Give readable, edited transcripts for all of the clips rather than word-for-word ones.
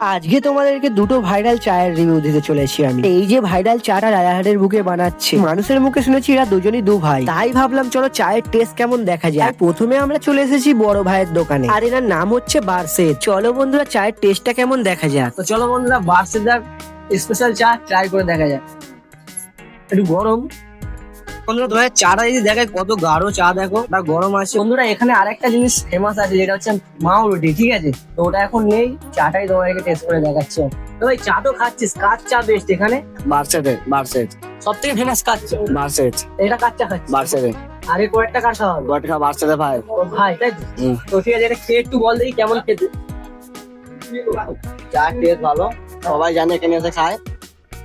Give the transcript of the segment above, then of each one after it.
আজকে তোমাদেরকে দুটো ভাইরাল চায়ের রিভিউ দিতে চলেছি আমি। এই যে ভাইরাল চাটা রাজারহাটের বুকে বানাচ্ছে, মানুষের মুখে শুনেছি এরা দুজনই দু ভাই, তাই ভাবলাম চলো চায়ের টেস্ট কেমন দেখা যায়। প্রথমে আমরা চলে এসেছি বড় ভাইয়ের দোকানে, আর এনার নাম হচ্ছে বার্সেট। চলো বন্ধুরা চায়ের টেস্টটা কেমন দেখা যাক। তো চলো বন্ধুরা বার্সেদার স্পেশাল চা ট্রাই করে দেখা যায়। একটু গরম বন্ধুরা, তোমার চাটা যদি দেখায় কত গাঢ় চা, দেখো ওটা গরম আছে। বন্ধুরা এখানে আরেকটা জিনিস ফেমাস আছে, যেটা হচ্ছে মাও রুটি, ঠিক আছে? তো ওটা এখন নেই, চাটাই তোমাদেরকে টেস্ট করে দেখাচ্ছি। তো ভাই চা তো খাচ্ছিস, কার চা বেস্ট এখানে? বার্সেট সব থেকে ফেমাস কার চা? বার্সেট এটা কার চা খাচ্ছিস? বার্সেট আরে কয়েকটা কার খাওয়া হবে? গটকা বার্সেট ভাই। ও ভাই তাই তো? তো ঠিক আছে, এটা খেয়ে একটু বল দেখি কেমন খেতে। চা টেস্ট ভালো, সবাই জানে এখানে এসে খায়।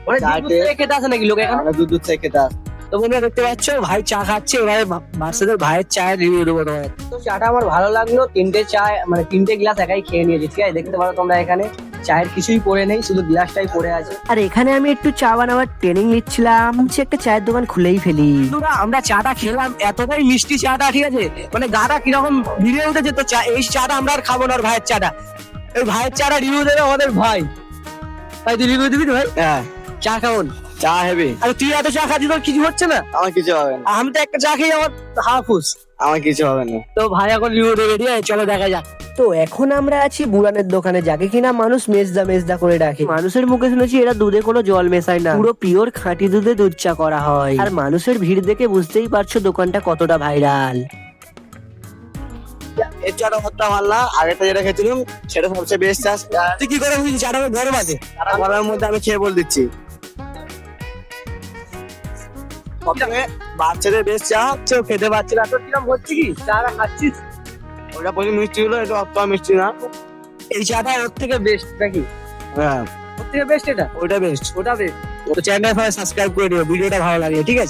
মানে চা দুধ থেকে খেতে আসে নাকি লোক এখানে? আমরা দুধ থেকে খেতে আসি। তো বন্ধুরা দেখতে পাচ্ছ ভাই চা খাচ্ছে, এবারে বার্সেদের ভাইয়ের চায়ের রিভিউ দেবো তোমাদের। তো চাটা আমার ভালো লাগলো, তিনটে চা মানে তিনটে গ্লাস একাই খেয়ে নিয়েছি, ঠিক আছে? দেখতে পারো তোমরা এখানে চায়ের কিছুই পড়ে নেই, শুধু গ্লাসটাই পড়ে আছে। আর এখানে আমি একটু চা বানাবার ট্রেনিং নিচ্ছিলাম, হচ্ছে একটা চায়ের দোকান খুলেই ফেলি। বন্ধুরা আমরা চাটা খেলাম, এতটাই মিষ্টি চাটা, ঠিক আছে? মানে গাটা কিরকম ভিড়ে উঠেছে। তো চা, এই চাটা আমরা আর খাবো না, আর ভাইয়ের চাটা, এই ভাইয়ের চাটা রিভিউ দেবে আমাদের ভাই। ভাই তুই রিভিউ দিবি তো ভাই? হ্যাঁ, চা কেমন? চা হেভি। আরে তুই এত চা খাচ্ছিস, তোর কিছু হচ্ছে না? আমার কিছু হবে না, আমি তো একটা চা খেয়ে আমার হাফুস। আমার কিছু হবে না। তো ভাই এখন রিভিউ দেবে, ঠিক আছে? চলো দেখা যাক। তো এখন আমরা আছি বুড়ানের দোকানে, যাকে কিনা মানুষ মেজদা মেজদা করে ডাকে। মানুষের মুখে শুনেছি এরা দুধে কোনো জল মেশায় না, পুরো পিওর খাঁটি দুধে দুধ চা করা হয়। আর মানুষের ভিড় দেখে বুঝতেই পারছো দোকানটা কতটা ভাইরাল। এর চাটা হত্যা ভালো না, আগেটা যেটা খেয়েছিলাম সেটা সবচেয়ে বেস্ট চা। তুই কি করে বুঝলি চাটা গরম আছে? গরমের মধ্যে আমি খেয়ে বলে দিচ্ছি, সবথেকে বাচ্চাদের বেস্ট চা। কেউ খেতে পারছি না, তোর কিরম হচ্ছে কি চাটা খাচ্ছিস? ওটা প্রচুর মিষ্টি হলো, এটা অত মিষ্টি না। এই চাটা ওর থেকে বেস্ট নাকি? হ্যাঁ, ওর থেকে বেস্ট এটা? ওইটা বেস্ট। ওটা বেস্ট। তো চ্যানেল সাবস্ক্রাইব করে দিও, ভিডিওটা ভালো লাগে, ঠিক আছে?